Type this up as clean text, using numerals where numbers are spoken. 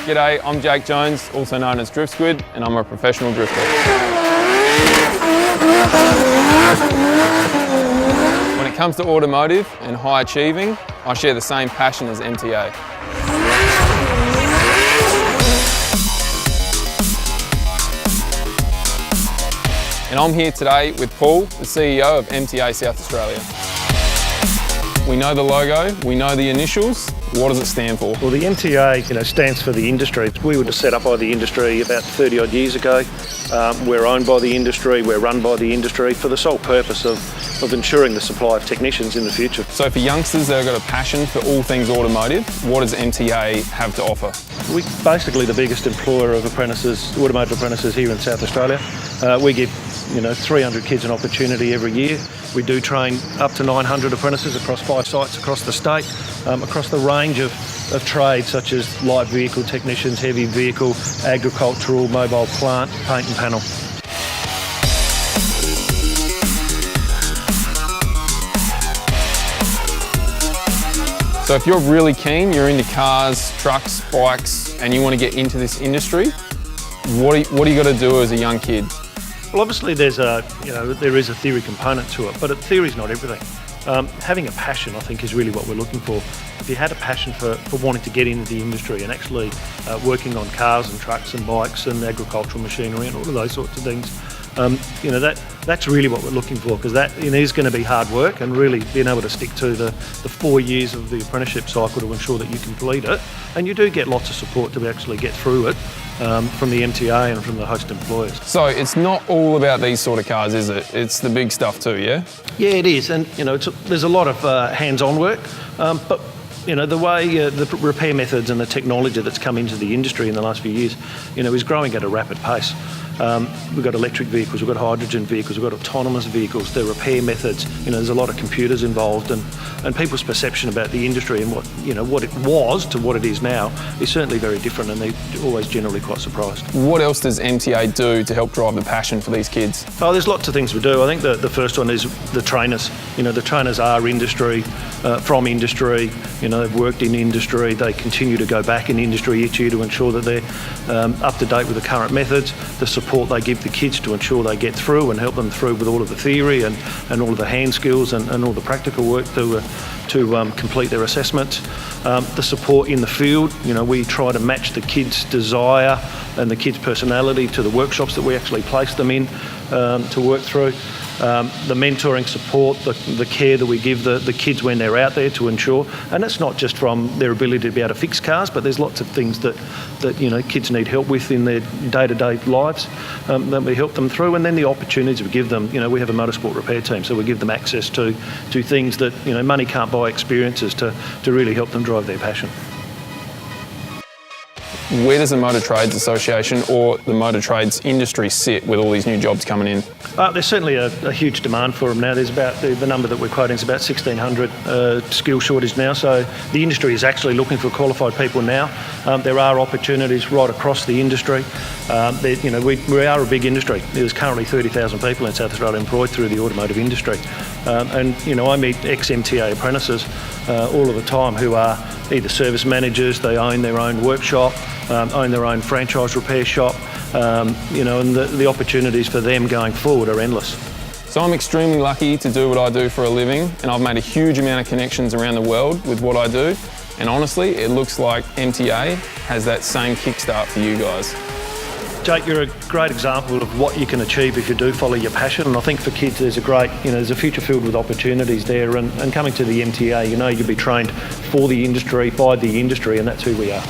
G'day, I'm Jake Jones, also known as Drift Squid, and I'm a professional drifter. When it comes to automotive and high achieving, I share the same passion as MTA. And I'm here today with Paul, the CEO of MTA South Australia. We know the logo, we know the initials. What does it stand for? Well, the MTA stands for the industry. We were set up by the industry about 30 odd years ago. We're owned by the industry, we're run by the industry for the sole purpose of ensuring the supply of technicians in the future. So for youngsters that have got a passion for all things automotive, what does MTA have to offer? We're basically the biggest employer of apprentices, automotive apprentices here in South Australia. We give 300 kids an opportunity every year. We do train up to 900 apprentices across 5 sites across the state, across the range of trades such as light vehicle technicians, heavy vehicle, agricultural, mobile plant, paint and panel. So if you're really keen, you're into cars, trucks, bikes, and you want to get into this industry, what do you got to do as a young kid? Well, obviously there is a theory component to it, but theory's not everything. Having a passion, I think, is really what we're looking for. If you had a passion for wanting to get into the industry and actually working on cars and trucks and bikes and agricultural machinery and all of those sorts of things, that's really what we're looking for, because that is going to be hard work, and really being able to stick to the 4 years of the apprenticeship cycle to ensure that you complete it. And you do get lots of support to actually get through it from the MTA and from the host employers. So it's not all about these sort of cars, is it? It's the big stuff too, yeah? Yeah, it is, and there's a lot of hands-on work, but the way the repair methods and the technology that's come into the industry in the last few years, is growing at a rapid pace. We've got electric vehicles, we've got hydrogen vehicles, we've got autonomous vehicles, the repair methods, there's a lot of computers involved, and people's perception about the industry and what it was to what it is now is certainly very different, and they're always generally quite surprised. What else does MTA do to help drive the passion for these kids? Oh, there's lots of things we do. I think the first one is the trainers. The trainers are industry, from industry, they've worked in industry, they continue to go back in industry each year to ensure that they're up to date with the current methods, the support they give the kids to ensure they get through and help them through with all of the theory and all of the hand skills and all the practical work to complete their assessments. The support in the field, we try to match the kids' desire and the kids' personality to the workshops that we actually place them in to work through. The mentoring support, the care that we give the kids when they're out there to ensure, and it's not just from their ability to be able to fix cars, but there's lots of things that kids need help with in their day-to-day lives that we help them through. And then the opportunities we give them, we have a motorsport repair team, so we give them access to things that money can't buy, experiences to really help them drive their passion. Where does the Motor Trades Association or the motor trades industry sit with all these new jobs coming in? There's certainly a huge demand for them now. There's about, the number that we're quoting is about 1,600 skill shortage now, so the industry is actually looking for qualified people now. There are opportunities right across the industry. We are a big industry. There's currently 30,000 people in South Australia employed through the automotive industry. I meet ex-MTA apprentices all of the time who are either service managers, they own their own workshop, own their own franchise repair shop, and the opportunities for them going forward are endless. So I'm extremely lucky to do what I do for a living, and I've made a huge amount of connections around the world with what I do, and honestly, it looks like MTA has that same kickstart for you guys. Jake, you're a great example of what you can achieve if you do follow your passion, and I think for kids there's there's a future filled with opportunities there, and coming to the MTA, you'll be trained for the industry, by the industry, and that's who we are.